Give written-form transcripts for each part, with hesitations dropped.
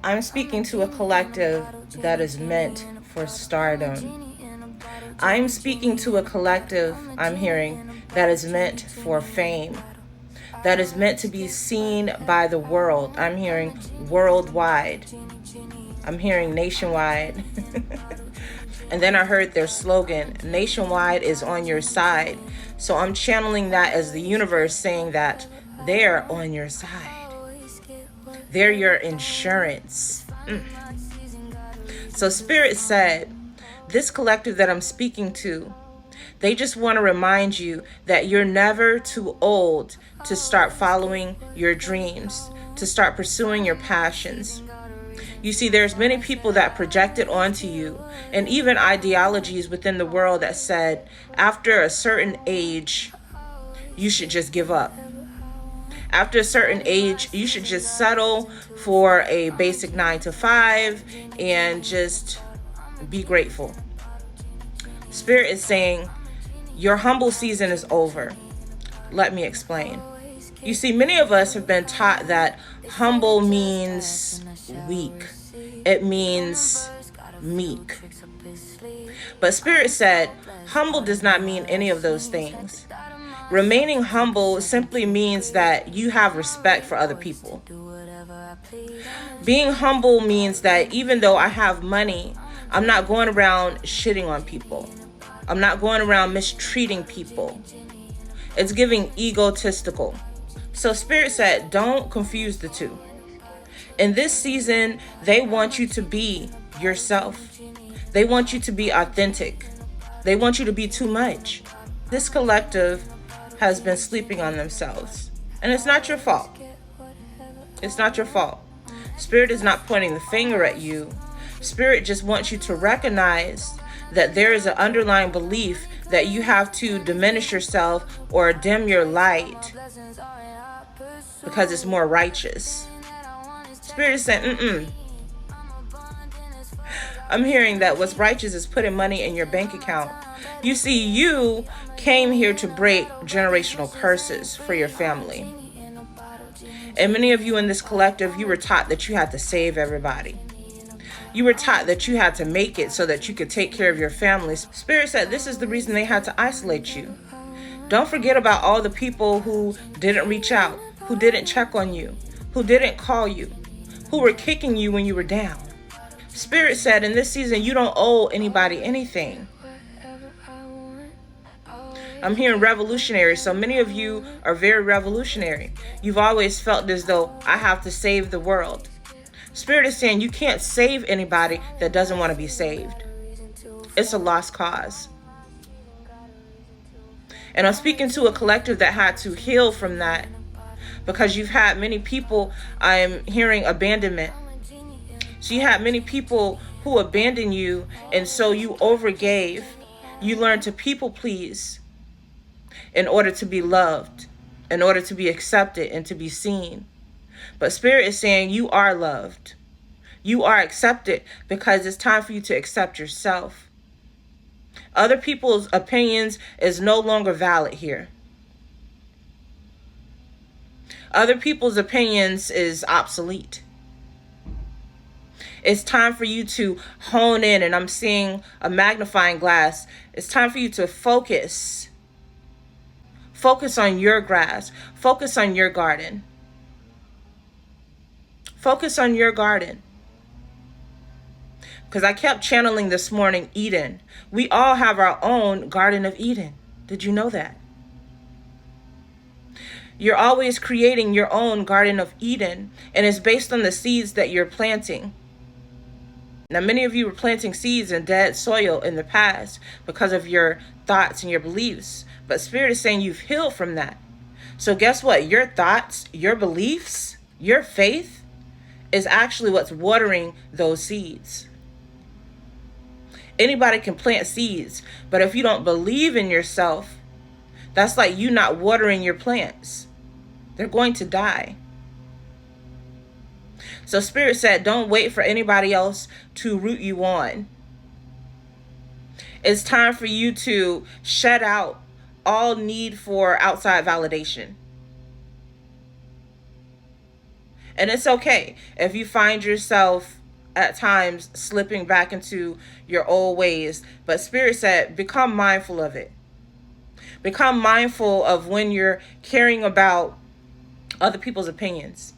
I'm speaking to a collective that is meant for stardom. I'm speaking to a collective, I'm hearing, that is meant for fame, that is meant to be seen by the world. I'm hearing worldwide. I'm hearing nationwide. And then I heard their slogan, nationwide is on your side. So I'm channeling that as the universe saying that they're on your side. They're your insurance. So Spirit said, this collective that I'm speaking to, they just want to remind you that you're never too old to start following your dreams, to start pursuing your passions. You see, there's many people that projected onto you, and even ideologies within the world that said, after a certain age, you should just give up. After a certain age, you should just settle for a basic 9 to 5 and just be grateful. Spirit is saying, your humble season is over. Let me explain. You see, many of us have been taught that humble means weak. It means meek. But Spirit said, humble does not mean any of those things. Remaining humble simply means that you have respect for other people. Being humble means that even though I have money, I'm not going around shitting on people. I'm not going around mistreating people. It's giving egotistical. So Spirit said, don't confuse the two. In this season, they want you to be yourself. They want you to be authentic. They want you to be too much. This collective has been sleeping on themselves. And it's not your fault. It's not your fault. Spirit is not pointing the finger at you. Spirit just wants you to recognize that there is an underlying belief that you have to diminish yourself or dim your light because it's more righteous. Spirit is saying, I'm hearing that what's righteous is putting money in your bank account. You see, you came here to break generational curses for your family. And many of you in this collective, you were taught that you had to save everybody. You were taught that you had to make it so that you could take care of your families. Spirit said this is the reason they had to isolate you. Don't forget about all the people who didn't reach out, who didn't check on you, who didn't call you, who were kicking you when you were down. Spirit said in this season, you don't owe anybody anything. I'm hearing revolutionary. So many of you are very revolutionary. You've always felt as though I have to save the world. Spirit is saying you can't save anybody that doesn't want to be saved. It's a lost cause. And I'm speaking to a collective that had to heal from that because you've had many people, I'm hearing abandonment. So you had many people who abandoned you, and so you overgave. You learned to people please in order to be loved, in order to be accepted and to be seen. But Spirit is saying you are loved. You are accepted because it's time for you to accept yourself. Other people's opinions is no longer valid here. Other people's opinions is obsolete. It's time for you to hone in, and I'm seeing a magnifying glass. It's time for you to focus. Focus on your grass. Focus on your garden. Focus on your garden. Because I kept channeling this morning Eden. We all have our own Garden of Eden. Did you know that? You're always creating your own Garden of Eden, and it's based on the seeds that you're planting. Now, many of you were planting seeds in dead soil in the past because of your thoughts and your beliefs. But Spirit is saying you've healed from that. So guess what? Your thoughts, your beliefs, your faith is actually what's watering those seeds. Anybody can plant seeds, but if you don't believe in yourself, that's like you not watering your plants. They're going to die. So Spirit said, don't wait for anybody else to root you on. It's time for you to shut out all need for outside validation. And it's okay if you find yourself at times slipping back into your old ways. But Spirit said, become mindful of it. Become mindful of when you're caring about other people's opinions.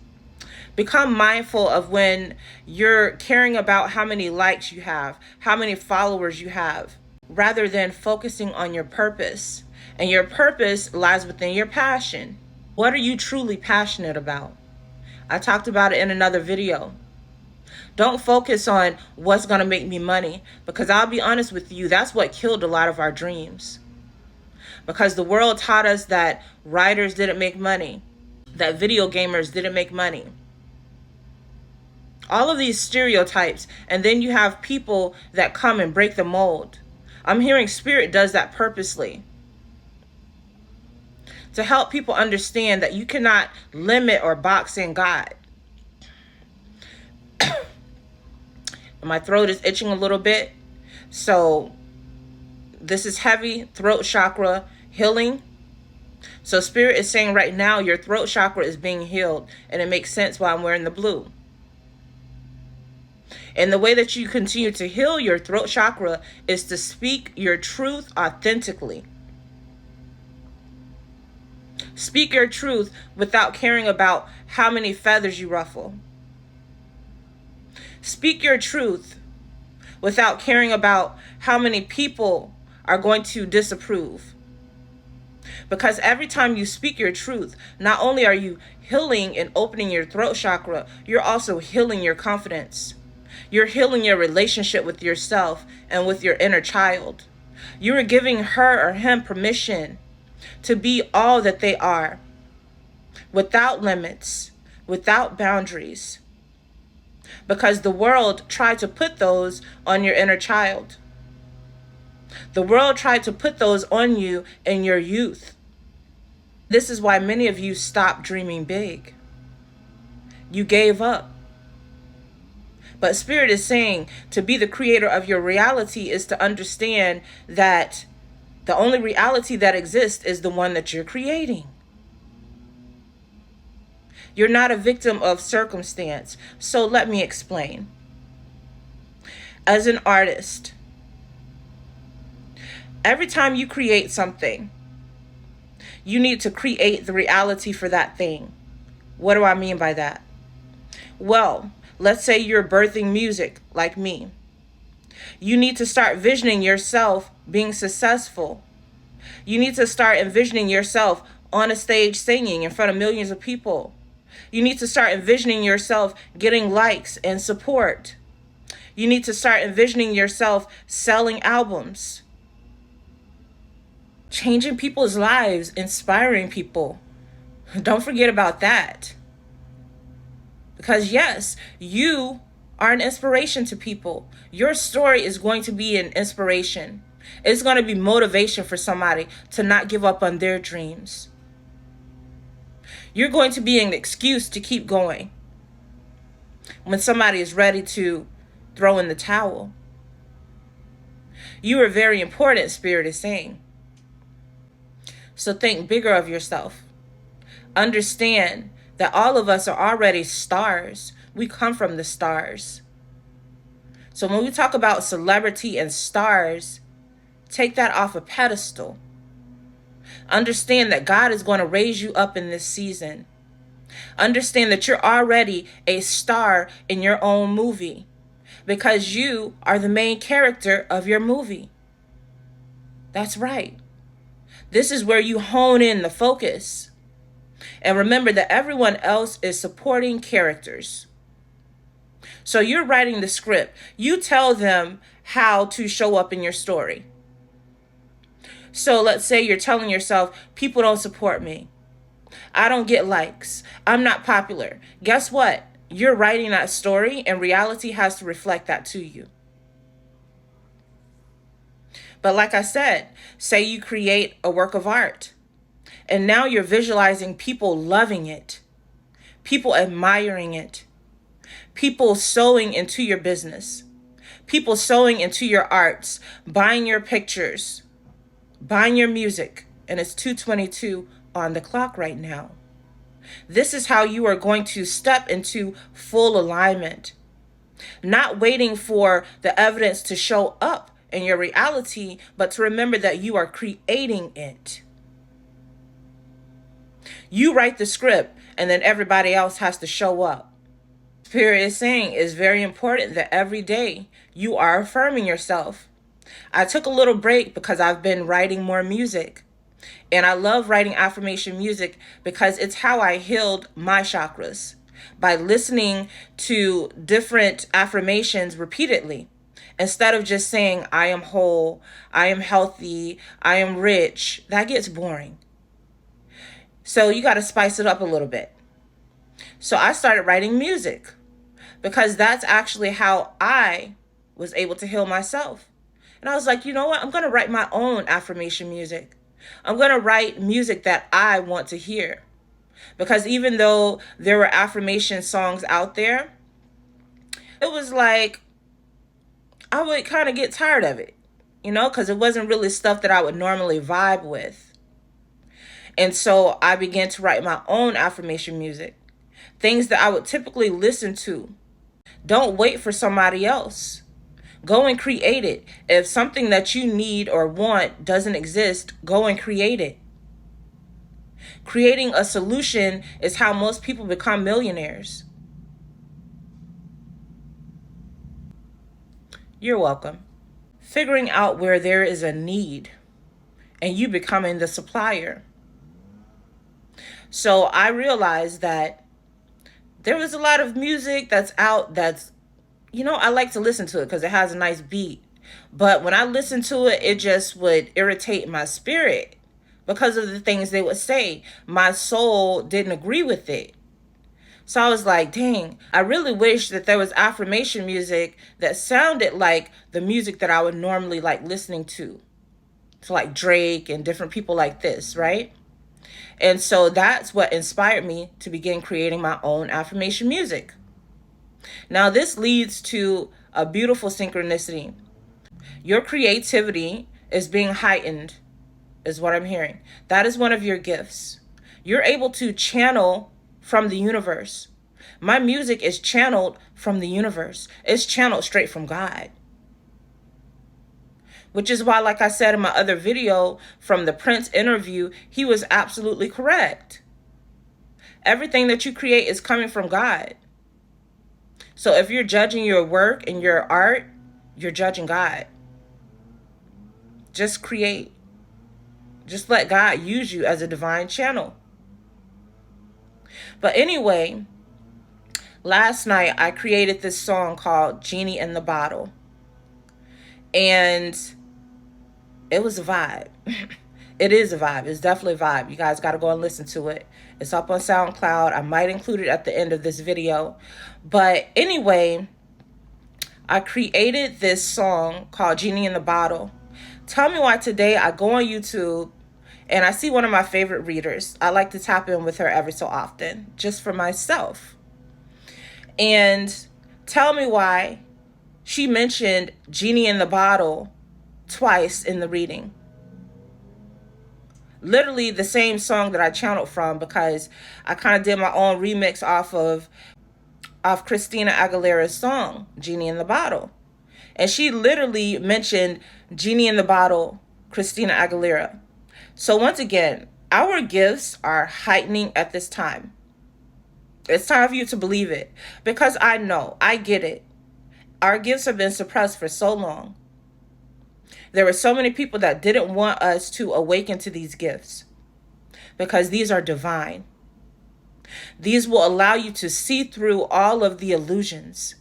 Become mindful of when you're caring about how many likes you have, how many followers you have, rather than focusing on your purpose. And your purpose lies within your passion. What are you truly passionate about? I talked about it in another video. Don't focus on what's going to make me money, because I'll be honest with you, that's what killed a lot of our dreams. Because the world taught us that writers didn't make money, that video gamers didn't make money. All of these stereotypes, and then you have people that come and break the mold. I'm hearing Spirit does that purposely, to help people understand that you cannot limit or box in God. My throat is itching a little bit, so this is heavy throat chakra healing. So Spirit is saying right now your throat chakra is being healed, and it makes sense why I'm wearing the blue. And the way that you continue to heal your throat chakra is to speak your truth authentically. Speak your truth without caring about how many feathers you ruffle. Speak your truth without caring about how many people are going to disapprove. Because every time you speak your truth, not only are you healing and opening your throat chakra, you're also healing your confidence. You're healing your relationship with yourself and with your inner child. You are giving her or him permission to be all that they are, without limits, without boundaries. Because the world tried to put those on your inner child. The world tried to put those on you in your youth. This is why many of you stopped dreaming big. You gave up. But Spirit is saying to be the creator of your reality is to understand that the only reality that exists is the one that you're creating. You're not a victim of circumstance. So let me explain. As an artist, every time you create something, you need to create the reality for that thing. What do I mean by that? Well, let's say you're birthing music like me. You need to start visioning yourself being successful. You need to start envisioning yourself on a stage singing in front of millions of people. You need to start envisioning yourself getting likes and support. You need to start envisioning yourself selling albums, changing people's lives, inspiring people. Don't forget about that. Because yes, you are an inspiration to people. Your story is going to be an inspiration. It's going to be motivation for somebody to not give up on their dreams. You're going to be an excuse to keep going when somebody is ready to throw in the towel. You are very important, Spirit is saying. So think bigger of yourself. Understand that all of us are already stars. We come from the stars. So when we talk about celebrity and stars, take that off a pedestal. Understand that God is going to raise you up in this season. Understand that you're already a star in your own movie, because you are the main character of your movie. That's right. This is where you hone in the focus. And remember that everyone else is supporting characters. So you're writing the script. You tell them how to show up in your story. So let's say you're telling yourself, people don't support me. I don't get likes. I'm not popular. Guess what? You're writing that story, and reality has to reflect that to you. But like I said, say you create a work of art, and now you're visualizing people loving it, people admiring it, people sewing into your business, people sewing into your arts, buying your pictures, buying your music, and it's 2:22 on the clock right now. This is how you are going to step into full alignment, not waiting for the evidence to show up in your reality, but to remember that you are creating it. You write the script, and then everybody else has to show up. Spirit is saying it's very important that every day you are affirming yourself. I took a little break because I've been writing more music. And I love writing affirmation music because it's how I healed my chakras, by listening to different affirmations repeatedly. Instead of just saying, I am whole, I am healthy, I am rich, that gets boring. So you got to spice it up a little bit. So I started writing music because that's actually how I was able to heal myself. And I was like, you know what? I'm going to write my own affirmation music. I'm going to write music that I want to hear. Because even though there were affirmation songs out there, it was like I would kind of get tired of it, because it wasn't really stuff that I would normally vibe with. And so I began to write my own affirmation music, things that I would typically listen to. Don't wait for somebody else. Go and create it. If something that you need or want doesn't exist, go and create it. Creating a solution is how most people become millionaires. You're welcome. Figuring out where there is a need and you becoming the supplier. So I realized that there was a lot of music that's out that's, I like to listen to it because it has a nice beat. But when I listened to it, it just would irritate my spirit because of the things they would say. My soul didn't agree with it. So I was like, dang, I really wish that there was affirmation music that sounded like the music that I would normally like listening to. So like Drake and different people like this, right? And so that's what inspired me to begin creating my own affirmation music. Now this leads to a beautiful synchronicity. Your creativity is being heightened, is what I'm hearing. That is one of your gifts. You're able to channel from the universe. My music is channeled from the universe. It's channeled straight from God. Which is why, like I said in my other video from the Prince interview, he was absolutely correct. Everything that you create is coming from God. So if you're judging your work and your art, you're judging God. Just create. Just let God use you as a divine channel. But anyway, last night I created this song called Genie in the Bottle. And it was a vibe. It is a vibe. It's definitely a vibe. You guys got to go and listen to it. It's up on SoundCloud. I might include it at the end of this video. But anyway, I created this song called Genie in the Bottle. Tell me why today I go on YouTube and I see one of my favorite readers. I like to tap in with her every so often, just for myself. And tell me why she mentioned Genie in the Bottle twice in the reading. Literally the same song that I channeled from, because I kind of did my own remix off Christina Aguilera's song, Genie in the Bottle. And she literally mentioned Genie in the Bottle, Christina Aguilera. So once again, our gifts are heightening at this time. It's time for you to believe it, because I know, I get it. Our gifts have been suppressed for so long. There were so many people that didn't want us to awaken to these gifts because these are divine. These will allow you to see through all of the illusions.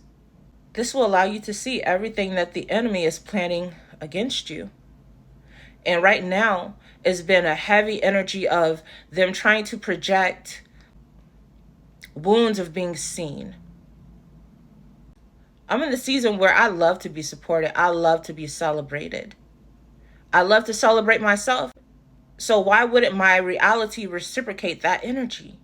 This will allow you to see everything that the enemy is planning against you. And right now, it's been a heavy energy of them trying to project wounds of being seen. I'm in the season where I love to be supported. I love to be celebrated. I love to celebrate myself. So why wouldn't my reality reciprocate that energy?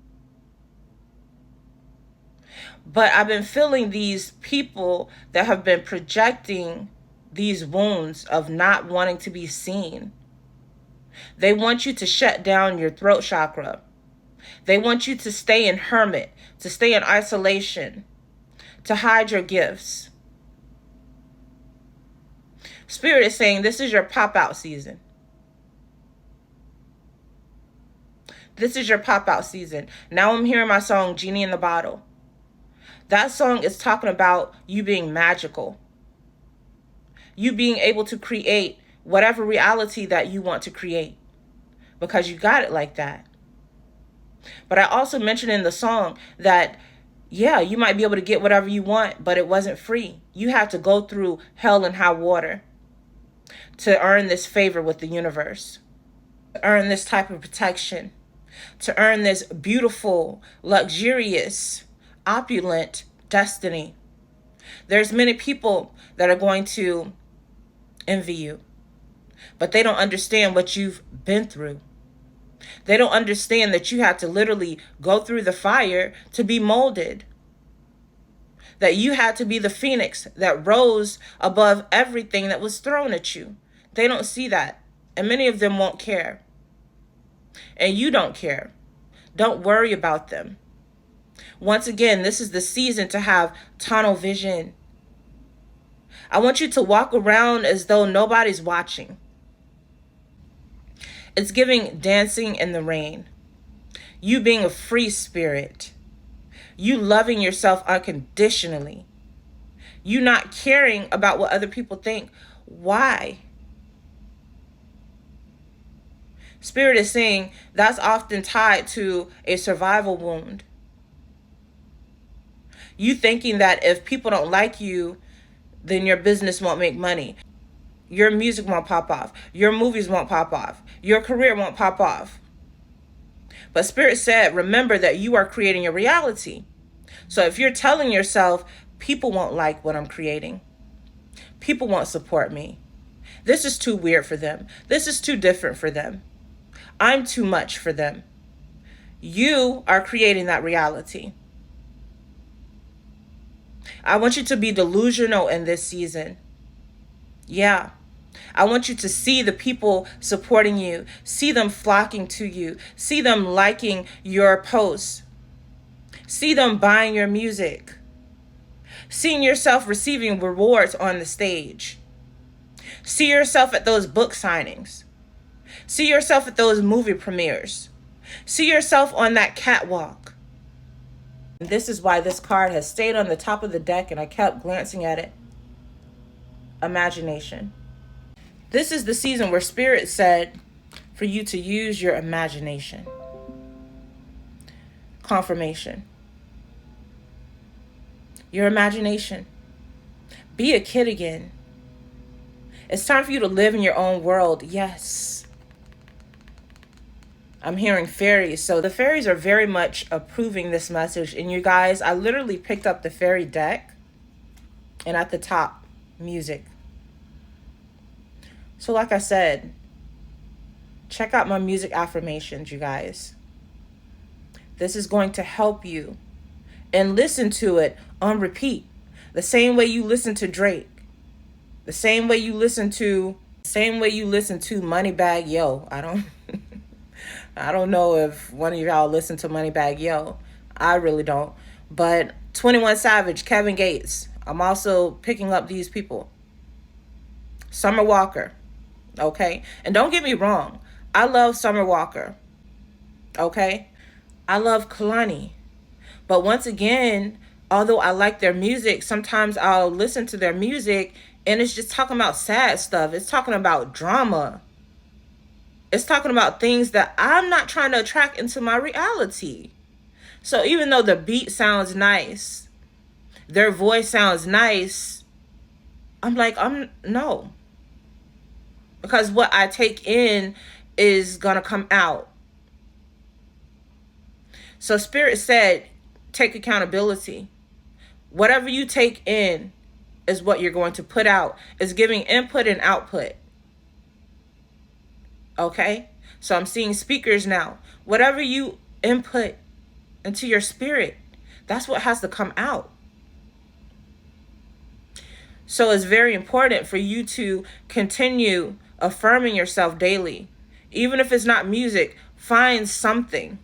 But I've been feeling these people that have been projecting these wounds of not wanting to be seen. They want you to shut down your throat chakra. They want you to stay in hermit, to stay in isolation, to hide your gifts. Spirit is saying this is your pop-out season. This is your pop-out season. Now I'm hearing my song, Genie in the Bottle. That song is talking about you being magical. You being able to create whatever reality that you want to create. Because you got it like that. But I also mentioned in the song that, yeah, you might be able to get whatever you want, but it wasn't free. You have to go through hell and high water to earn this favor with the universe, to earn this type of protection, to earn this beautiful, luxurious, opulent destiny. There's many people that are going to envy you, but they don't understand what you've been through. They don't understand that you had to literally go through the fire to be molded. That you had to be the phoenix that rose above everything that was thrown at you. They don't see that. And many of them won't care. And you don't care. Don't worry about them. Once again, this is the season to have tunnel vision. I want you to walk around as though nobody's watching. It's giving dancing in the rain. You being a free spirit. You loving yourself unconditionally. You not caring about what other people think. Why? Spirit is saying that's often tied to a survival wound. You thinking that if people don't like you, then your business won't make money. Your music won't pop off. Your movies won't pop off. Your career won't pop off. But Spirit said, remember that you are creating your reality. So if you're telling yourself, people won't like what I'm creating. People won't support me. This is too weird for them. This is too different for them. I'm too much for them. You are creating that reality. I want you to be delusional in this season. Yeah. I want you to see the people supporting you, see them flocking to you, see them liking your posts, see them buying your music, seeing yourself receiving rewards on the stage, see yourself at those book signings, see yourself at those movie premieres, see yourself on that catwalk. This is why this card has stayed on the top of the deck and I kept glancing at it. Imagination. This is the season where Spirit said for you to use your imagination. Confirmation. Your imagination. Be a kid again. It's time for you to live in your own world. Yes. I'm hearing fairies. So the fairies are very much approving this message. And you guys, I literally picked up the fairy deck. And at the top, music. So like I said, check out my music affirmations, you guys. This is going to help you. And listen to it on repeat. The same way you listen to Drake. The same way you listen to Moneybagg Yo. I don't know if one of y'all listen to Moneybagg Yo. I really don't. But 21 Savage, Kevin Gates. I'm also picking up these people. Summer Walker. Okay? And don't get me wrong. I love Summer Walker. Okay? I love Kalani. But once again, although I like their music, sometimes I'll listen to their music and it's just talking about sad stuff. It's talking about drama. It's talking about things that I'm not trying to attract into my reality. So even though the beat sounds nice, their voice sounds nice, I'm like, no. Because what I take in is going to come out. So Spirit said, take accountability. Whatever you take in is what you're going to put out. It's giving input and output. Okay? So I'm seeing speakers now. Whatever you input into your spirit, that's what has to come out. So it's very important for you to continue affirming yourself daily. Even if it's not music, find something.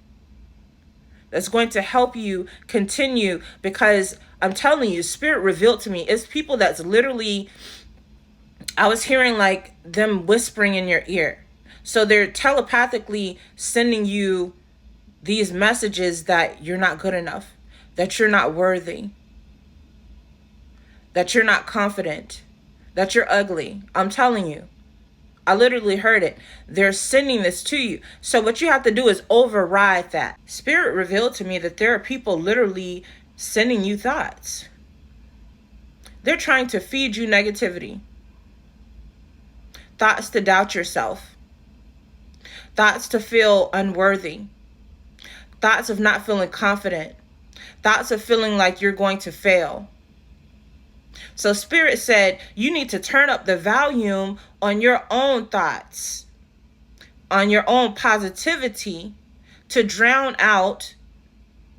that's going to help you continue, because I'm telling you, Spirit revealed to me, it's people that's literally, I was hearing like them whispering in your ear. So they're telepathically sending you these messages that you're not good enough, that you're not worthy, that you're not confident, that you're ugly. I'm telling you. I literally heard it. They're sending this to you. So what you have to do is override that. Spirit revealed to me that there are people literally sending you thoughts. They're trying to feed you negativity. Thoughts to doubt yourself. Thoughts to feel unworthy. Thoughts of not feeling confident. Thoughts of feeling like you're going to fail. So Spirit said you need to turn up the volume on your own thoughts, on your own positivity, to drown out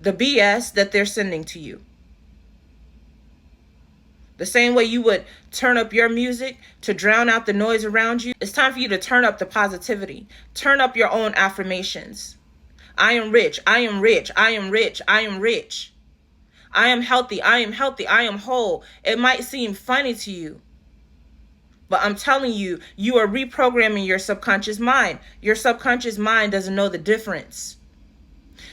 the BS that they're sending to you. The same way you would turn up your music to drown out the noise around you, it's time for you to turn up the positivity. Turn up your own affirmations. I am rich. I am rich. I am rich. I am rich. I am healthy. I am healthy. I am whole. It might seem funny to you, but I'm telling you, you are reprogramming your subconscious mind. Your subconscious mind doesn't know the difference.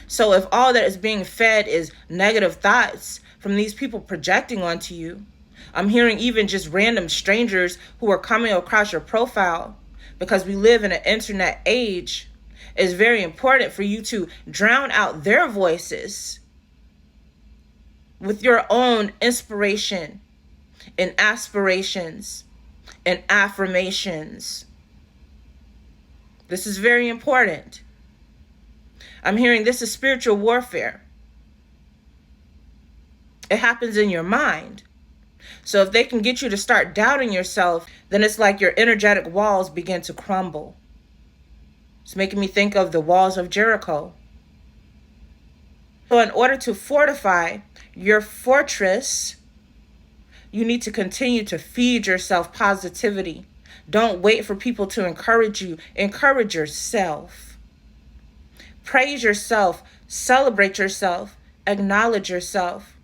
So if all that is being fed is negative thoughts from these people projecting onto you, I'm hearing even just random strangers who are coming across your profile, because we live in an internet age, it's very important for you to drown out their voices with your own inspiration and aspirations and affirmations. This is very important. I'm hearing this is spiritual warfare. It happens in your mind. So if they can get you to start doubting yourself, then it's like your energetic walls begin to crumble. It's making me think of the walls of Jericho. So in order to fortify your fortress, you need to continue to feed yourself positivity. Don't wait for people to encourage you. Encourage yourself. Praise yourself. Celebrate yourself. Acknowledge yourself.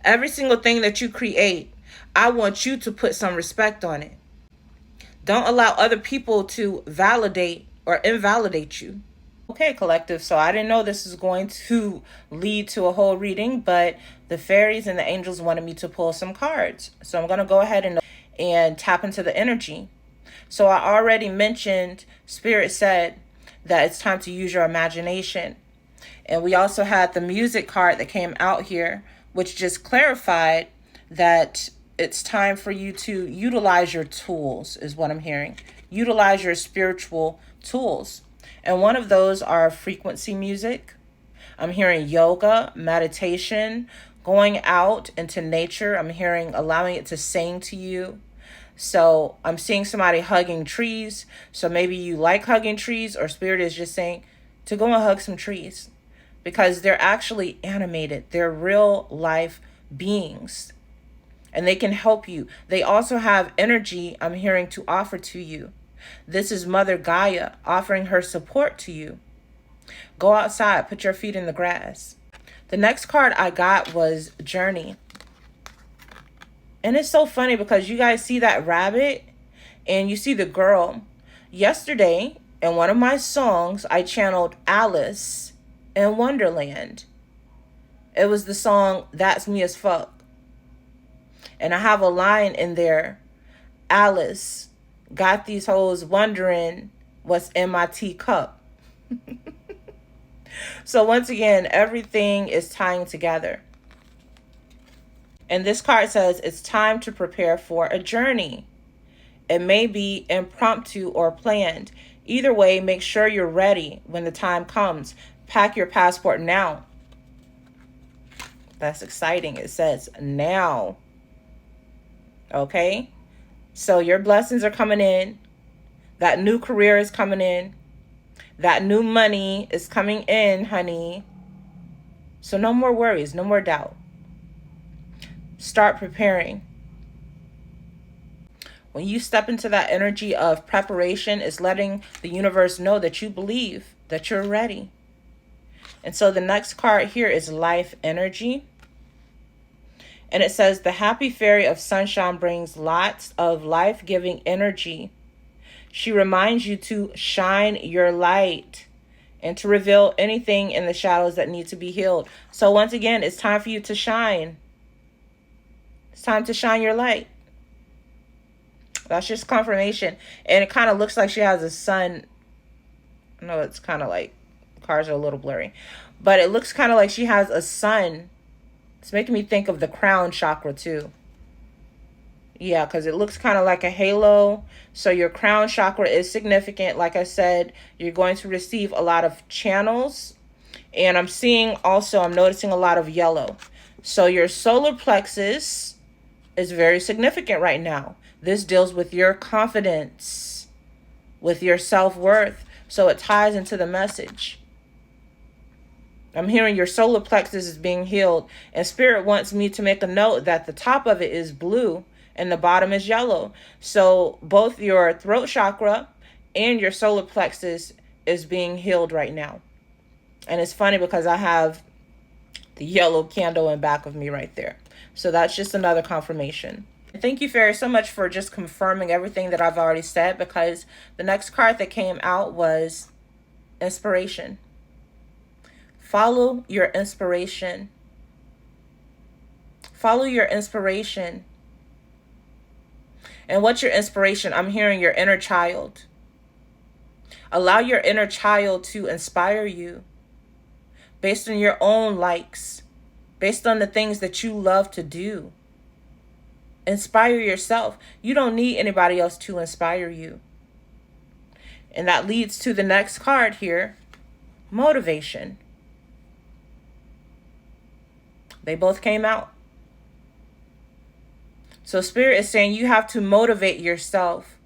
Every single thing that you create, I want you to put some respect on it. Don't allow other people to validate or invalidate you. Okay, collective, so I didn't know this is going to lead to a whole reading, but the fairies and the angels wanted me to pull some cards. So I'm going to go ahead and tap into the energy. So I already mentioned, Spirit said that it's time to use your imagination. And we also had the music card that came out here, which just clarified that it's time for you to utilize your tools, is what I'm hearing. Utilize your spiritual tools. And one of those are frequency music. I'm hearing yoga, meditation, going out into nature. I'm hearing allowing it to sing to you. So I'm seeing somebody hugging trees. So maybe you like hugging trees, or Spirit is just saying to go and hug some trees, because they're actually animated. They're real life beings, and they can help you. They also have energy, I'm hearing, to offer to you. This is Mother Gaia offering her support to you. Go outside, put your feet in the grass. The next card I got was Journey. And it's so funny because you guys see that rabbit and you see the girl. Yesterday, in one of my songs, I channeled Alice in Wonderland. It was the song That's Me as Fuck. And I have a line in there. Alice got these hoes wondering what's in my teacup. So once again, everything is tying together. And this card says it's time to prepare for a journey. It may be impromptu or planned. Either way, make sure you're ready when the time comes. Pack your passport now. That's exciting. It says now. Okay? So your blessings are coming in. That new career is coming in. That new money is coming in, honey. So no more worries, no more doubt. Start preparing. When you step into that energy of preparation, it's letting the universe know that you believe, that you're ready. And so the next card here is life energy. And it says, the happy fairy of sunshine brings lots of life-giving energy. She reminds you to shine your light and to reveal anything in the shadows that need to be healed. So once again, it's time for you to shine. It's time to shine your light. That's just confirmation. And it kind of looks like she has a sun. No, it's kind of like, cards are a little blurry. But it looks kind of like she has a sun. It's making me think of the crown chakra too. Yeah, because it looks kind of like a halo. So your crown chakra is significant. Like I said, you're going to receive a lot of channels. And I'm seeing also, I'm noticing a lot of yellow. So your solar plexus is very significant right now. This deals with your confidence, with your self-worth. So it ties into the message. I'm hearing your solar plexus is being healed. And Spirit wants me to make a note that the top of it is blue and the bottom is yellow. So both your throat chakra and your solar plexus is being healed right now. And it's funny because I have the yellow candle in back of me right there. So that's just another confirmation. Thank you, Fairy, so much for just confirming everything that I've already said, because the next card that came out was inspiration. Follow your inspiration. Follow your inspiration. And what's your inspiration? I'm hearing your inner child. Allow your inner child to inspire you based on your own likes, based on the things that you love to do. Inspire yourself. You don't need anybody else to inspire you. And that leads to the next card here, motivation. They both came out. So Spirit is saying you have to motivate yourself.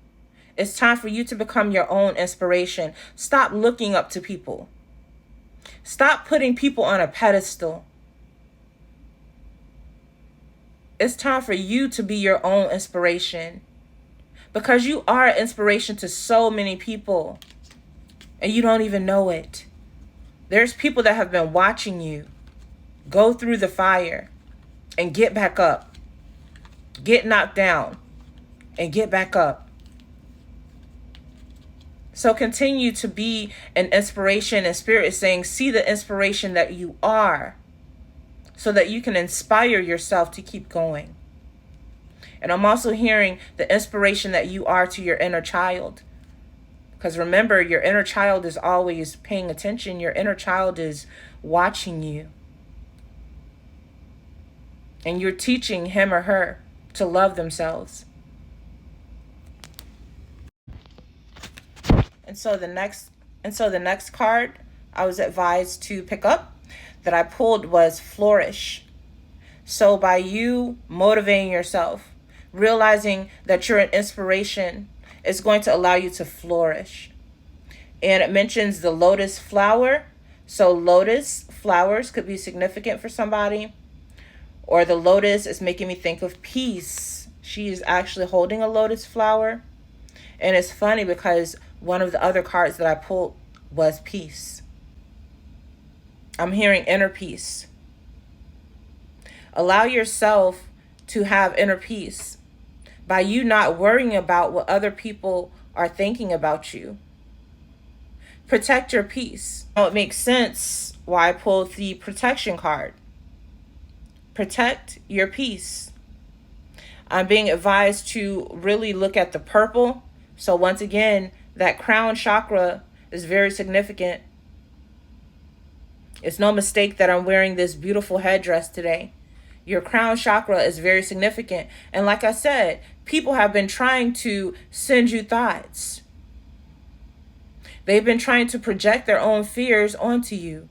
It's time for you to become your own inspiration. Stop looking up to people. Stop putting people on a pedestal. It's time for you to be your own inspiration, because you are an inspiration to so many people and you don't even know it. There's people that have been watching you go through the fire and get back up, get knocked down and get back up. So continue to be an inspiration, and Spirit is saying, see the inspiration that you are, so that you can inspire yourself to keep going. And I'm also hearing the inspiration that you are to your inner child. Because remember, your inner child is always paying attention. Your inner child is watching you. And you're teaching him or her to love themselves. And so the next card I was advised to pick up that I pulled was flourish. So by you motivating yourself, realizing that you're an inspiration, is going to allow you to flourish. And it mentions the lotus flower. So lotus flowers could be significant for somebody. Or the lotus is making me think of peace. She is actually holding a lotus flower. And it's funny because one of the other cards that I pulled was peace. I'm hearing inner peace. Allow yourself to have inner peace by you not worrying about what other people are thinking about you. Protect your peace. Now it makes sense why I pulled the protection card. Protect your peace. I'm being advised to really look at the purple. So once again, that crown chakra is very significant. It's no mistake that I'm wearing this beautiful headdress today. Your crown chakra is very significant. And like I said, people have been trying to send you thoughts. They've been trying to project their own fears onto you.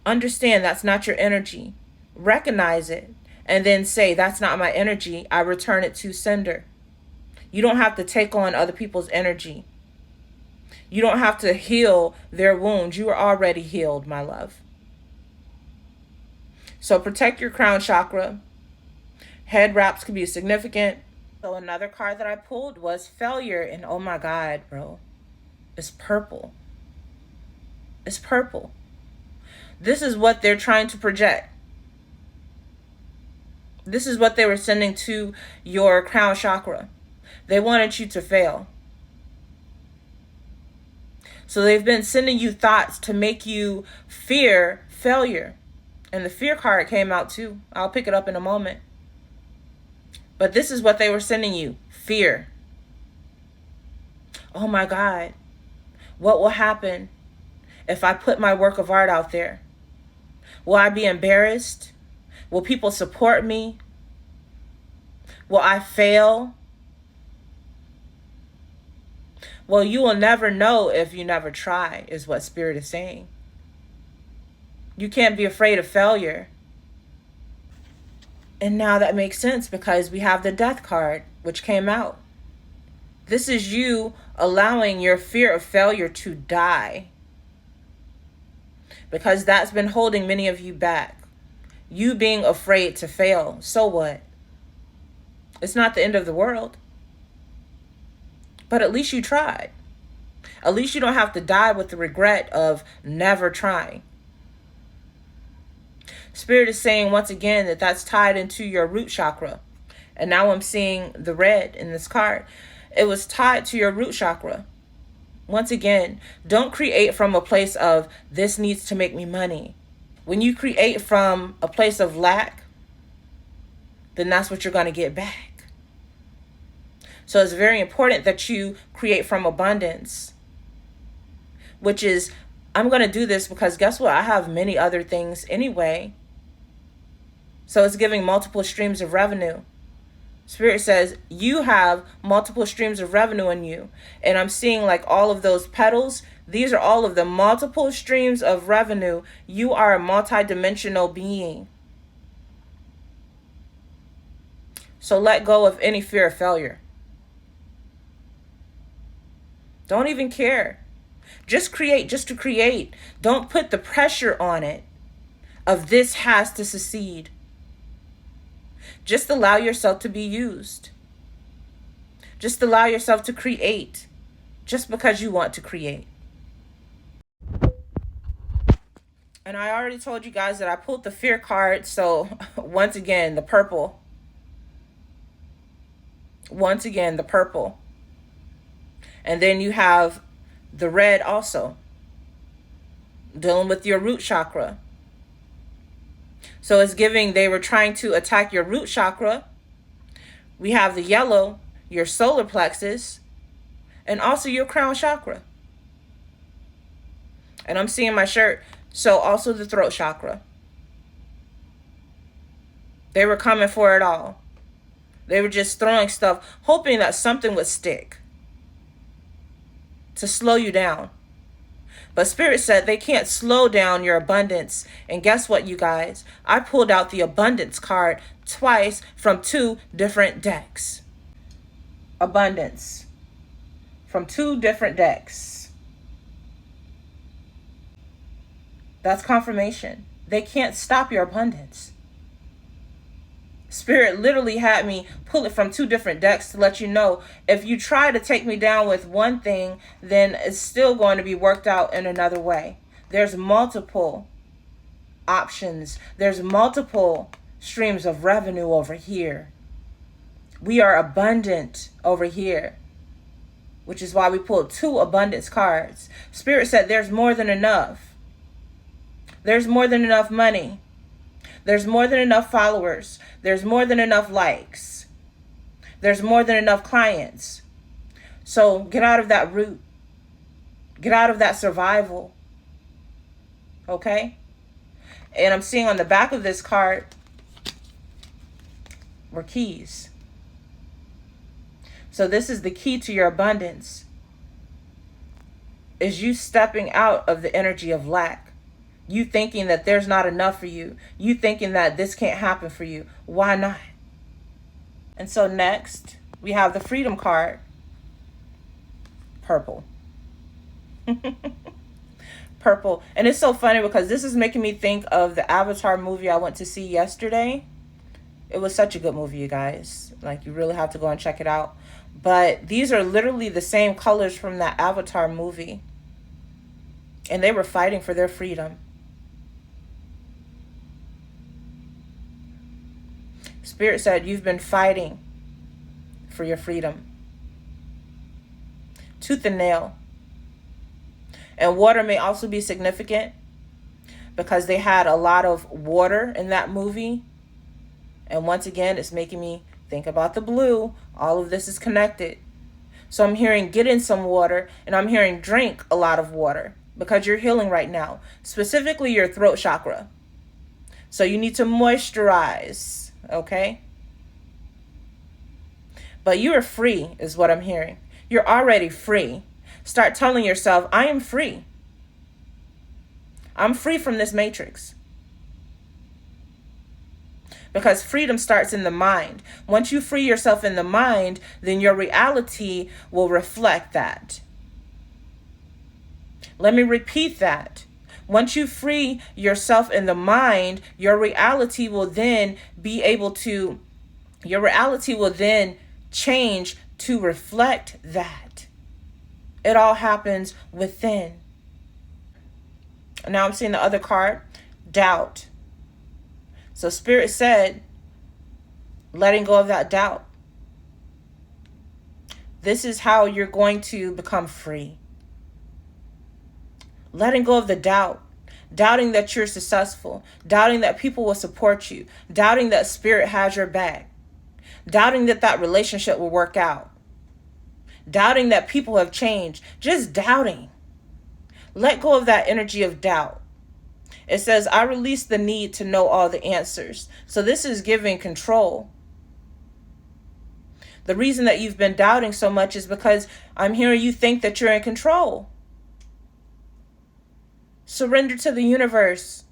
Understand that's not your energy. Recognize it and then say, that's not my energy. I return it to sender. You don't have to take on other people's energy. You don't have to heal their wounds. You are already healed, my love. So protect your crown chakra. Head wraps could be significant. So another card that I pulled was failure. And oh my God, bro, it's purple. It's purple. This is what they're trying to project. This is what they were sending to your crown chakra. They wanted you to fail. So they've been sending you thoughts to make you fear failure. And the fear card came out too. I'll pick it up in a moment. But this is what they were sending you. Fear. Oh my God. What will happen if I put my work of art out there? Will I be embarrassed? Will people support me? Will I fail? Well, you will never know if you never try, is what Spirit is saying. You can't be afraid of failure. And now that makes sense because we have the Death card, which came out. This is you allowing your fear of failure to die. Because that's been holding many of you back. You being afraid to fail. So what? It's not the end of the world. But at least you tried. At least you don't have to die with the regret of never trying. Spirit is saying once again that that's tied into your root chakra. And now I'm seeing the red in this card. It was tied to your root chakra. Once again, don't create from a place of this needs to make me money. When you create from a place of lack, then that's what you're going to get back. So it's very important that you create from abundance, which is, I'm going to do this because guess what? I have many other things anyway. So it's giving multiple streams of revenue. Spirit says you have multiple streams of revenue in you. And I'm seeing like all of those petals. These are all of the multiple streams of revenue. You are a multidimensional being. So let go of any fear of failure. Don't even care. Just create, just to create. Don't put the pressure on it of this has to succeed. Just allow yourself to be used. Just allow yourself to create just because you want to create. And I already told you guys that I pulled the fear card. So once again, the purple. Once again, the purple. And then you have the red also, dealing with your root chakra. So it's giving, they were trying to attack your root chakra. We have the yellow, your solar plexus, and also your crown chakra. And I'm seeing my shirt, so also the throat chakra. They were coming for it all. They were just throwing stuff, hoping that something would stick to slow you down. But Spirit said they can't slow down your abundance. And guess what, you guys? I pulled out the abundance card twice from 2 different decks. Abundance from 2 different decks. That's confirmation. They can't stop your abundance. Spirit literally had me pull it from 2 different decks to let you know if you try to take me down with one thing, then it's still going to be worked out in another way. There's multiple options. There's multiple streams of revenue over here. We are abundant over here, which is why we pulled 2 abundance cards. Spirit said there's more than enough. There's more than enough money. There's more than enough followers. There's more than enough likes. There's more than enough clients. So get out of that root. Get out of that survival. Okay? And I'm seeing on the back of this card were keys. So this is the key to your abundance. Is you stepping out of the energy of lack. You thinking that there's not enough for you. You thinking that this can't happen for you. Why not? And so next, we have the freedom card. Purple. Purple. And it's so funny because this is making me think of the Avatar movie I went to see yesterday. It was such a good movie, you guys. Like, you really have to go and check it out. But these are literally the same colors from that Avatar movie. And they were fighting for their freedom. Spirit said you've been fighting for your freedom. Tooth and nail. And water may also be significant because they had a lot of water in that movie. And once again, it's making me think about the blue. All of this is connected. So I'm hearing get in some water, and I'm hearing drink a lot of water because you're healing right now, specifically your throat chakra. So you need to moisturize, okay? But you are free is what I'm hearing. You're already free. Start telling yourself, I am free. I'm free from this matrix. Because freedom starts in the mind. Once you free yourself in the mind, then your reality will reflect that. Let me repeat that. Once you free yourself in the mind, your reality will then change to reflect that. It all happens within. Now I'm seeing the other card, doubt. So Spirit said, letting go of that doubt. This is how you're going to become free. Letting go of the doubt. Doubting that you're successful. Doubting that people will support you. Doubting that Spirit has your back. Doubting that that relationship will work out. Doubting that people have changed. Just doubting. Let go of that energy of doubt. It says, I release the need to know all the answers. So this is giving control. The reason that you've been doubting so much is because I'm hearing you think that you're in control. Surrender to the universe.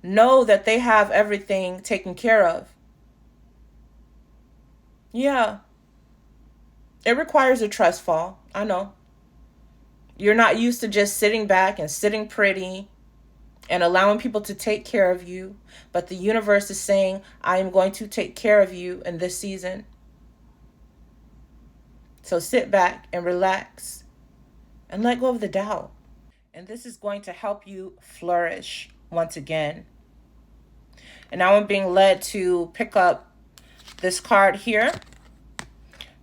Know that they have everything taken care of. Yeah. It requires a trust fall. I know. You're not used to just sitting back and sitting pretty and allowing people to take care of you. But the universe is saying, I am going to take care of you in this season. So sit back and relax and let go of the doubt. And this is going to help you flourish once again. And now I'm being led to pick up this card here.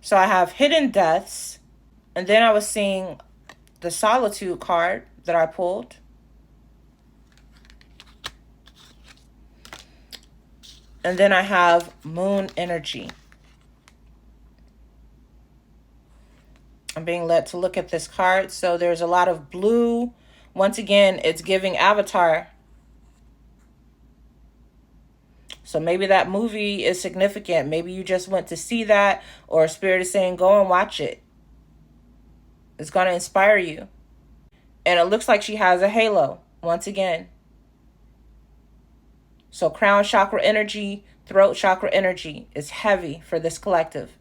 So I have hidden deaths. And then I was seeing the solitude card that I pulled. And then I have moon energy. I'm being led to look at this card. So there's a lot of blue. Once again, it's giving Avatar. So maybe that movie is significant. Maybe you just went to see that, or Spirit is saying, go and watch it. It's going to inspire you. And it looks like she has a halo once again. So crown chakra energy, throat chakra energy is heavy for this collective.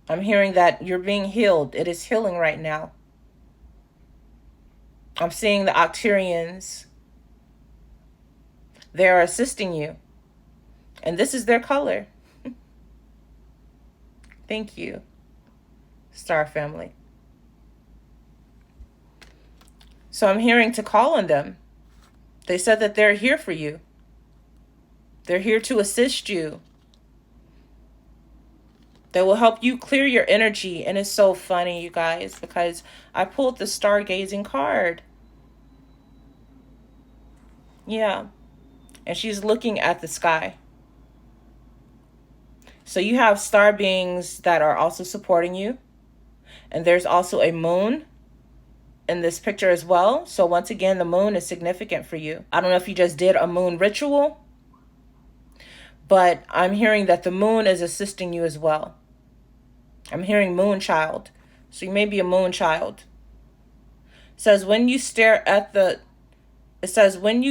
I'm hearing that you're being healed. It is healing right now. I'm seeing the Octarians. They're assisting you. And this is their color. Thank you, Star Family. So I'm hearing to call on them. They said that they're here for you. They're here to assist you. They will help you clear your energy. And it's so funny, you guys, because I pulled the stargazing card. Yeah. And she's looking at the sky. So you have star beings that are also supporting you. And there's also a moon in this picture as well. So once again, the moon is significant for you. I don't know if you just did a moon ritual, but I'm hearing that the moon is assisting you as well. I'm hearing moon child. So you may be a moon child. It says when you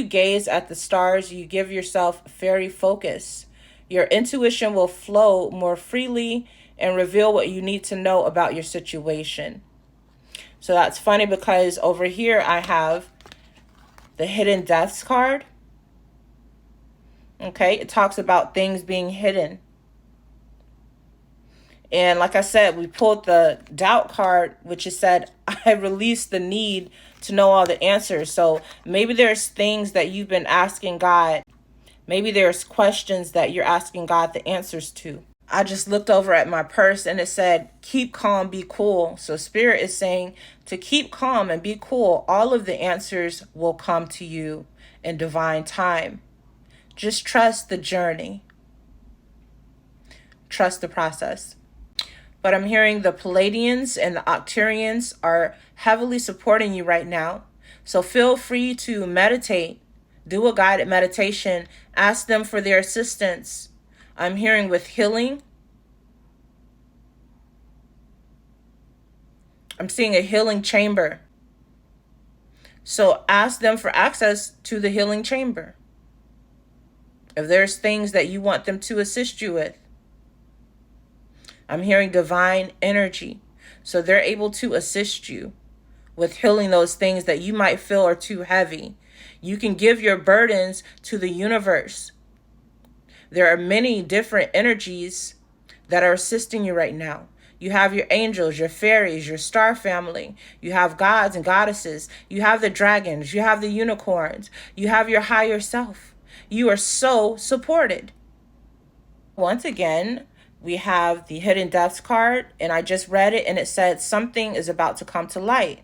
gaze at the stars, you give yourself fairy focus. Your intuition will flow more freely and reveal what you need to know about your situation. So that's funny because over here I have the hidden deaths card. Okay, it talks about things being hidden. And like I said, we pulled the doubt card, which is said, I release the need to know all the answers. So maybe there's things that you've been asking God Maybe there's questions that you're asking God the answers to. I just looked over at my purse and it said, keep calm, be cool. So Spirit is saying to keep calm and be cool. All of the answers will come to you in divine time. Just trust the journey. Trust the process. But I'm hearing the Palladians and the Octarians are heavily supporting you right now. So feel free to meditate. Do a guided meditation. Ask them for their assistance. I'm hearing with healing. I'm seeing a healing chamber. So ask them for access to the healing chamber. If there's things that you want them to assist you with. I'm hearing divine energy. So they're able to assist you with healing those things that you might feel are too heavy. You can give your burdens to the universe. There are many different energies that are assisting you right now. You have your angels, your fairies, your star family. You have gods and goddesses. You have the dragons. You have the unicorns. You have your higher self. You are so supported. Once again, we have the Hidden Depths card, and I just read it, and it said something is about to come to light.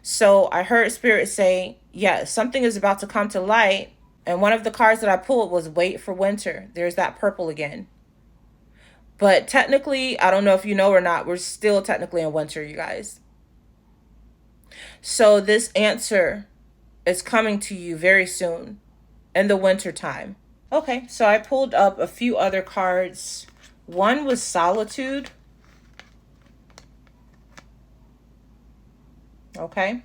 So I heard Spirit say, yes, something is about to come to light. And one of the cards that I pulled was Wait for Winter. There's that purple again. But technically, I don't know if you know or not, we're still technically in winter, you guys. So this answer is coming to you very soon in the winter time. Okay, so I pulled up a few other cards. One was Solitude. Okay.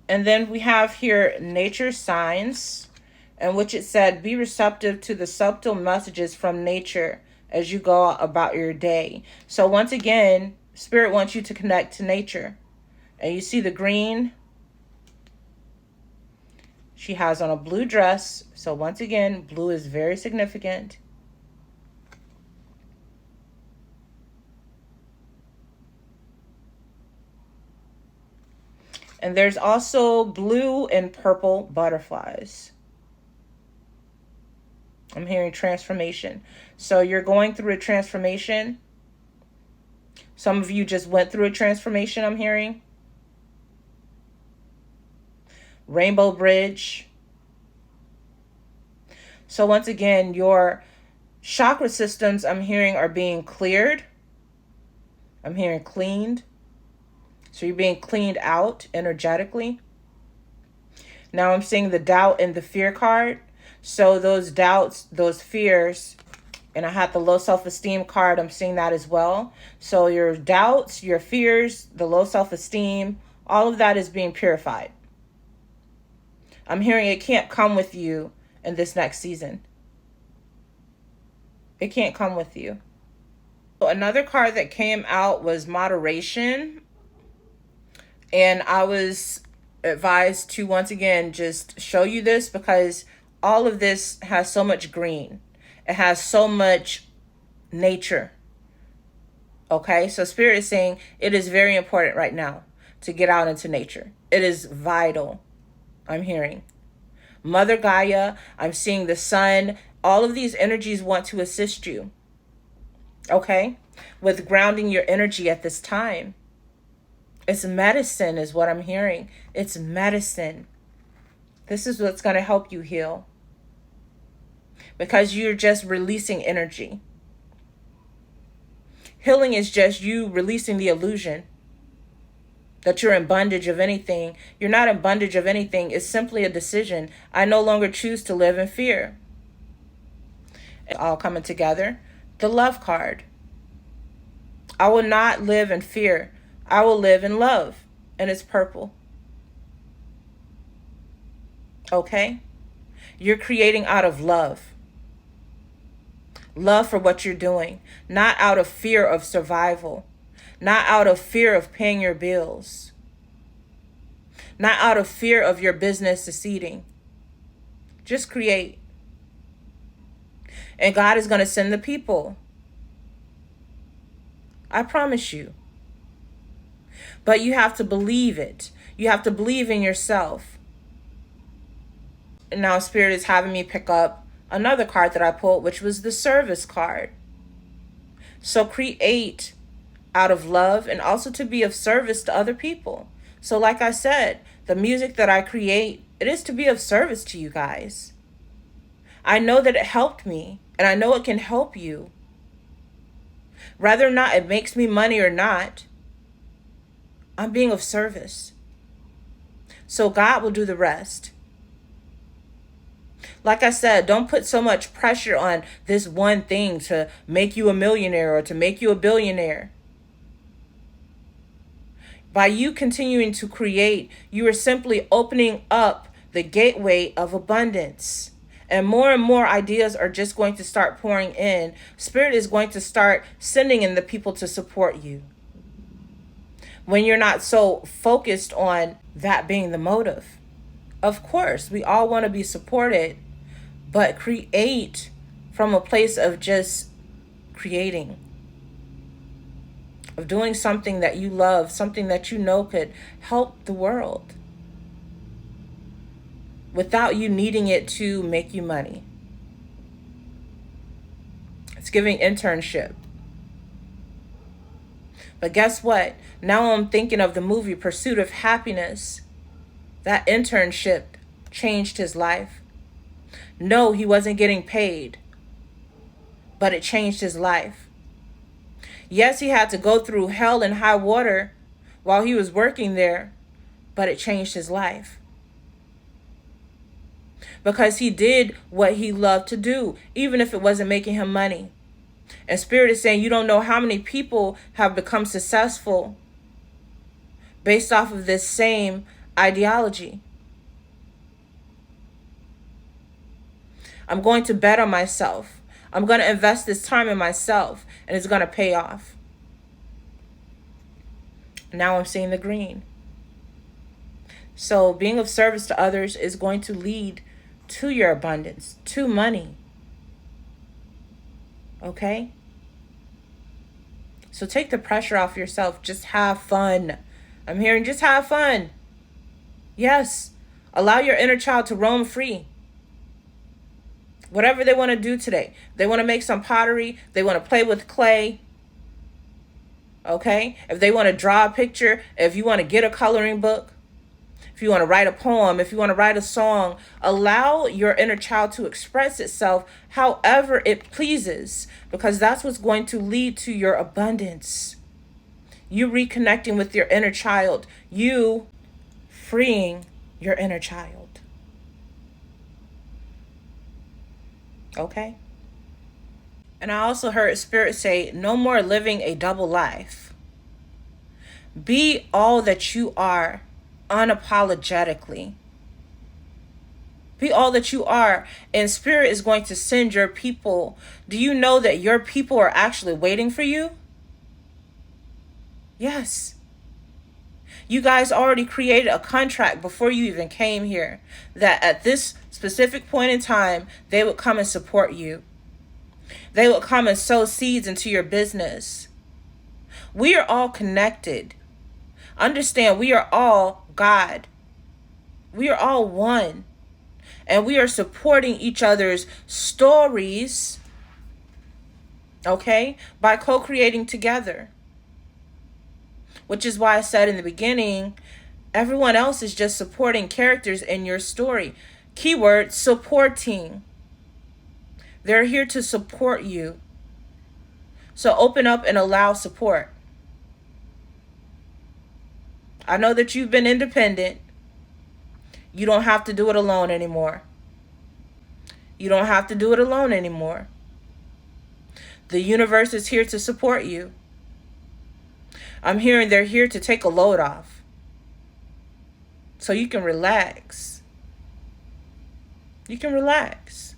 And then we have here Nature Signs, in which it said, be receptive to the subtle messages from nature as you go about your day. So once again, Spirit wants you to connect to nature. And you see the green. She has on a blue dress. So once again, blue is very significant. And there's also blue and purple butterflies. I'm hearing transformation. So you're going through a transformation. Some of you just went through a transformation, I'm hearing. Rainbow Bridge. So once again, your chakra systems, I'm hearing, are being cleared. I'm hearing cleaned. So you're being cleaned out energetically. Now I'm seeing the doubt and the fear card. So those doubts, those fears, and I had the low self-esteem card. I'm seeing that as well. So your doubts, your fears, the low self-esteem, all of that is being purified. I'm hearing it can't come with you in this next season. It can't come with you. So another card that came out was Moderation. And I was advised to, once again, just show you this because all of this has so much green. It has so much nature. Okay, so Spirit is saying it is very important right now to get out into nature. It is vital, I'm hearing. Mother Gaia, I'm seeing the sun. All of these energies want to assist you. Okay, with grounding your energy at this time. It's medicine is what I'm hearing. It's medicine. This is what's going to help you heal. Because you're just releasing energy. Healing is just you releasing the illusion that you're in bondage of anything. You're not in bondage of anything. It's simply a decision. I no longer choose to live in fear. It's all coming together. The love card. I will not live in fear. I will live in love. And it's purple. Okay? You're creating out of love. Love for what you're doing. Not out of fear of survival. Not out of fear of paying your bills. Not out of fear of your business succeeding. Just create. And God is going to send the people. I promise you. But you have to believe it. You have to believe in yourself. Now Spirit is having me pick up another card that I pulled, which was the service card. So create out of love and also to be of service to other people. So like I said, the music that I create, it is to be of service to you guys. I know that it helped me, and I know it can help you. Whether or not it makes me money or not, I'm being of service. So God will do the rest. Like I said, don't put so much pressure on this one thing to make you a millionaire or to make you a billionaire. By you continuing to create, you are simply opening up the gateway of abundance. And more ideas are just going to start pouring in. Spirit is going to start sending in the people to support you. When you're not so focused on that being the motive. Of course, we all want to be supported, but create from a place of just creating. Of doing something that you love, something that you know could help the world. Without you needing it to make you money. It's giving internship. But guess what? Now I'm thinking of the movie Pursuit of Happiness. That internship changed his life. No, he wasn't getting paid, but it changed his life. Yes, he had to go through hell and high water while he was working there, but it changed his life. Because he did what he loved to do, even if it wasn't making him money. And Spirit is saying you don't know how many people have become successful based off of this same ideology. I'm going to bet on myself. I'm going to invest this time in myself, and it's going to pay off. Now I'm seeing the green. So being of service to others is going to lead to your abundance, to money. Okay? So take the pressure off yourself. Just have fun. I'm hearing just have fun. Yes. Allow your inner child to roam free. Whatever they want to do today. They want to make some pottery. They want to play with clay. Okay? If they want to draw a picture, if you want to get a coloring book, if you want to write a poem, if you want to write a song, allow your inner child to express itself however it pleases, because that's what's going to lead to your abundance. You reconnecting with your inner child, you freeing your inner child. Okay? And I also heard Spirit say, no more living a double life. Be all that you are unapologetically. Be all that you are, and Spirit is going to send your people. Do you know that your people are actually waiting for you? Yes. You guys already created a contract before you even came here, that at this specific point in time, they would come and support you. They would come and sow seeds into your business. We are all connected. Understand, we are all God. We are all one. And we are supporting each other's stories, okay, by co-creating together. Which is why I said in the beginning, everyone else is just supporting characters in your story. Keyword, supporting. They're here to support you. So open up and allow support. I know that you've been independent. You don't have to do it alone anymore. You don't have to do it alone anymore. The universe is here to support you. I'm hearing they're here to take a load off, so you can relax. You can relax.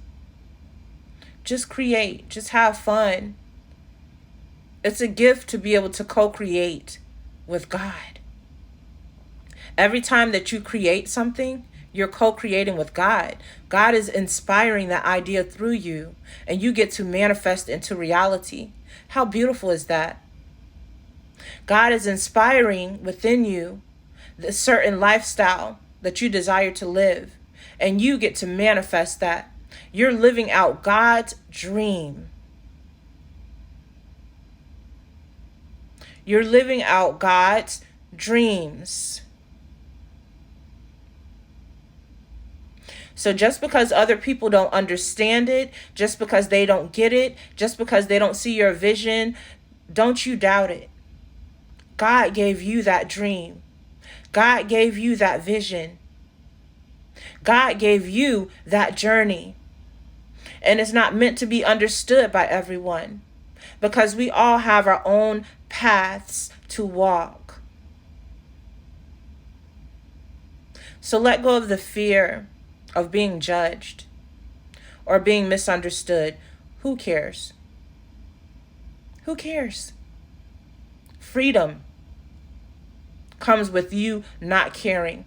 Just create. Just have fun. It's a gift to be able to co-create with God. Every time that you create something, you're co-creating with God. God is inspiring that idea through you, and you get to manifest into reality. How beautiful is that? God is inspiring within you the certain lifestyle that you desire to live. And you get to manifest that. You're living out God's dream. You're living out God's dreams. So just because other people don't understand it, just because they don't get it, just because they don't see your vision, don't you doubt it. God gave you that dream. God gave you that vision. God gave you that journey. And it's not meant to be understood by everyone, because we all have our own paths to walk. So let go of the fear of being judged or being misunderstood. Who cares? Who cares? Freedom comes with you not caring.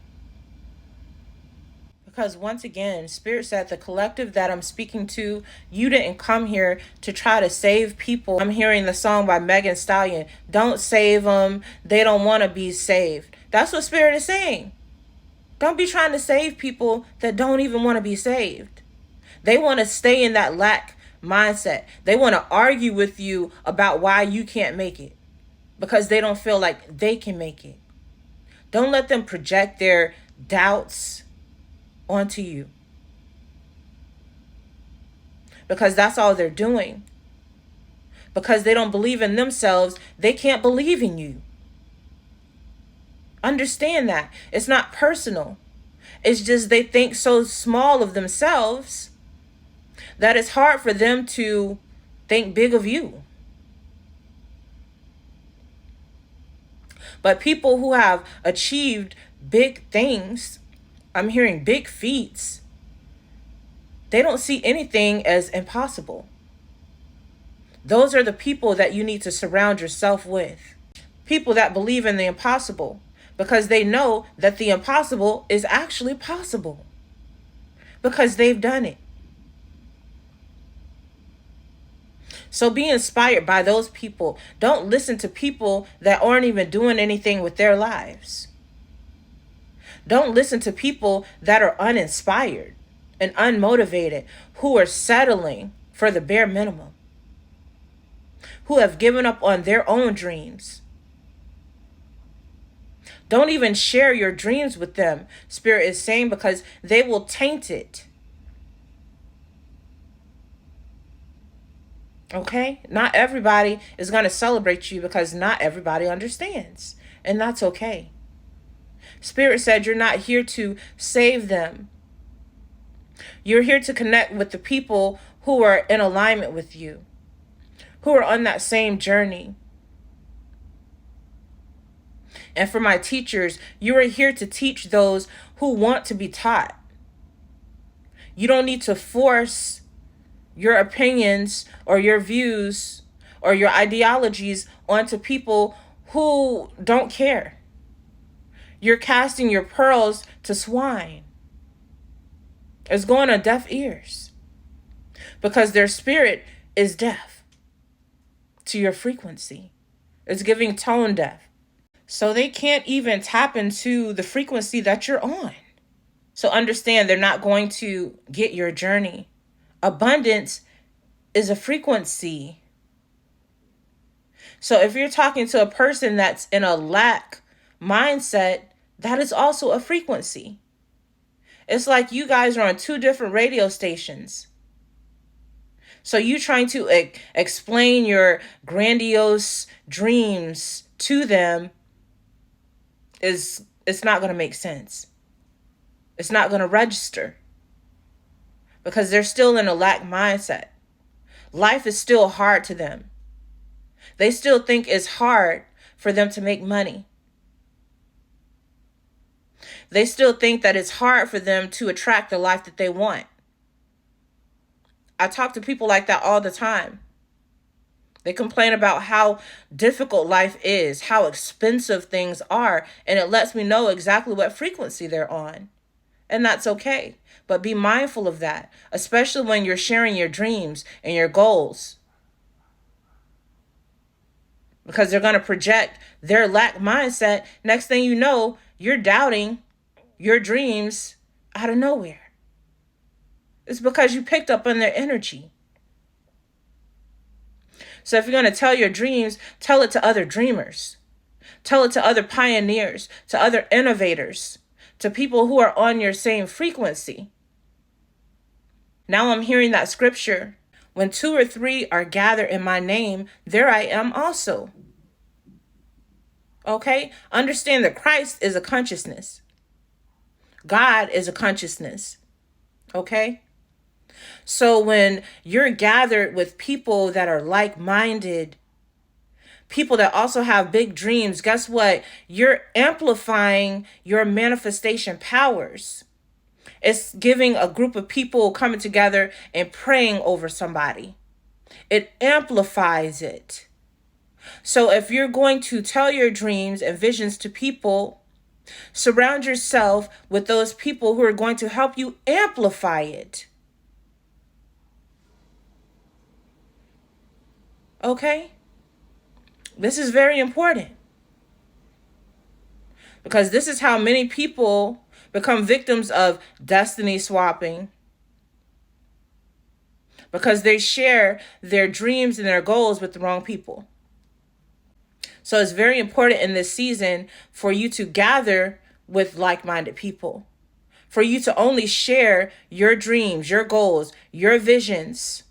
Because once again, Spirit said the collective that I'm speaking to, you didn't come here to try to save people. I'm hearing the song by Megan Stallion. Don't save them. They don't want to be saved. That's what Spirit is saying. Don't be trying to save people that don't even want to be saved. They want to stay in that lack mindset. They want to argue with you about why you can't make it, because they don't feel like they can make it. Don't let them project their doubts onto you, because that's all they're doing. Because they don't believe in themselves, they can't believe in you. Understand that. It's not personal. It's just they think so small of themselves that it's hard for them to think big of you. But people who have achieved big things, I'm hearing big feats, they don't see anything as impossible. Those are the people that you need to surround yourself with. People that believe in the impossible, because they know that the impossible is actually possible, because they've done it. So be inspired by those people. Don't listen to people that aren't even doing anything with their lives. Don't listen to people that are uninspired and unmotivated, who are settling for the bare minimum, who have given up on their own dreams. Don't even share your dreams with them, Spirit is saying, because they will taint it. Okay? Not everybody is going to celebrate you, because not everybody understands. And that's okay. Spirit said you're not here to save them. You're here to connect with the people who are in alignment with you, who are on that same journey. And for my teachers, you are here to teach those who want to be taught. You don't need to force your opinions or your views or your ideologies onto people who don't care. You're casting your pearls to swine. It's going on deaf ears, because their spirit is deaf to your frequency. It's giving tone deaf. So they can't even tap into the frequency that you're on. So understand, they're not going to get your journey. Abundance is a frequency. So if you're talking to a person that's in a lack mindset, that is also a frequency. It's like you guys are on two different radio stations. So you trying to explain your grandiose dreams to them, it's not going to make sense. It's not going to register, because they're still in a lack mindset. Life is still hard to them. They still think it's hard for them to make money. They still think that it's hard for them to attract the life that they want. I talk to people like that all the time. They complain about how difficult life is, how expensive things are, and it lets me know exactly what frequency they're on. And that's okay. But be mindful of that, especially when you're sharing your dreams and your goals, because they're going to project their lack mindset. Next thing you know, you're doubting your dreams out of nowhere. It's because you picked up on their energy. So if you're going to tell your dreams, tell it to other dreamers. Tell it to other pioneers, to other innovators, to people who are on your same frequency. Now I'm hearing that scripture. When 2 or 3 are gathered in my name, there I am also. Okay? Understand that Christ is a consciousness. God is a consciousness. Okay? So when you're gathered with people that are like-minded, people that also have big dreams, guess what? You're amplifying your manifestation powers. It's giving a group of people coming together and praying over somebody. It amplifies it. So if you're going to tell your dreams and visions to people, surround yourself with those people who are going to help you amplify it. Okay? This is very important. Because this is how many people become victims of destiny swapping. Because they share their dreams and their goals with the wrong people. So it's very important in this season for you to gather with like-minded people. For you to only share your dreams, your goals, your visions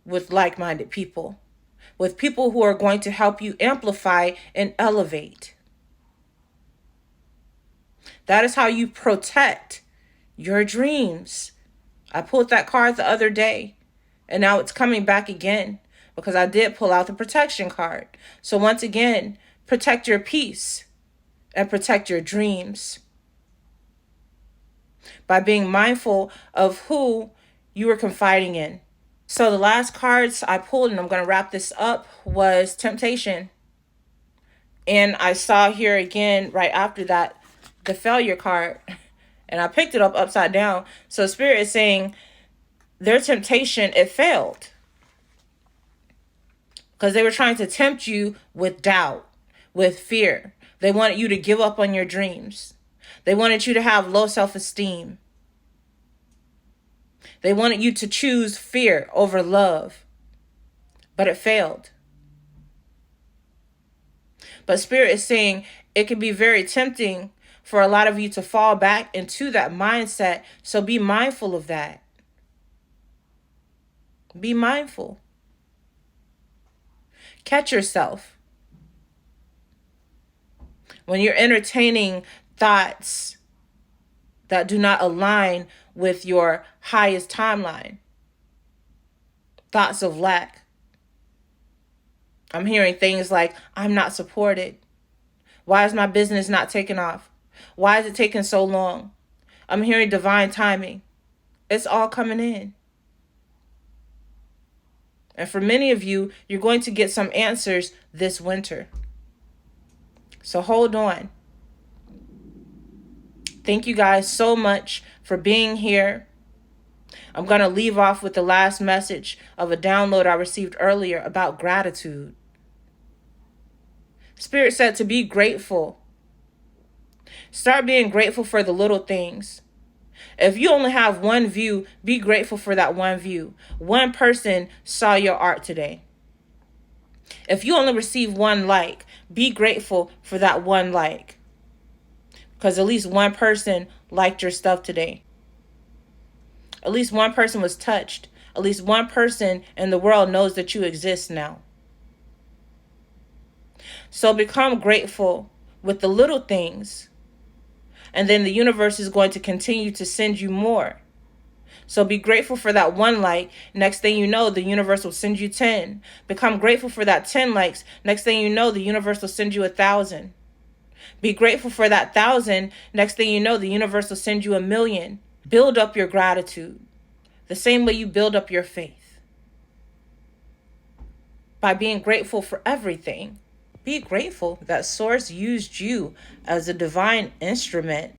with like-minded people. With people who are going to help you amplify and elevate. That is how you protect your dreams. I pulled that card the other day, and now it's coming back again because I did pull out the protection card. So once again, protect your peace and protect your dreams by being mindful of who you are confiding in. So the last cards I pulled, and I'm going to wrap this up, was temptation. And I saw here again, right after that, the failure card. And I picked it up upside down. So Spirit is saying their temptation, it failed. Because they were trying to tempt you with doubt, with fear. They wanted you to give up on your dreams. They wanted you to have low self-esteem. They wanted you to choose fear over love. But it failed. But Spirit is saying it can be very tempting for a lot of you to fall back into that mindset. So be mindful of that. Be mindful. Catch yourself. When you're entertaining thoughts that do not align with your highest timeline. Thoughts of lack. I'm hearing things like, I'm not supported. Why is my business not taking off? Why is it taking so long? I'm hearing divine timing. It's all coming in. And for many of you, you're going to get some answers this winter. So hold on. Thank you guys so much for being here. I'm going to leave off with the last message of a download I received earlier about gratitude. Spirit said to be grateful. Start being grateful for the little things. If you only have one view, be grateful for that one view. One person saw your art today. If you only receive one like, be grateful for that one like. Because at least one person liked your stuff today. At least one person was touched. At least one person in the world knows that you exist now. So become grateful with the little things. And then the universe is going to continue to send you more. So be grateful for that one like. Next thing you know, the universe will send you 10. Become grateful for that 10 likes. Next thing you know, the universe will send you 1,000. Be grateful for that 1,000. Next thing you know, the universe will send you 1,000,000. Build up your gratitude. The same way you build up your faith. By being grateful for everything. Be grateful that Source used you as a divine instrument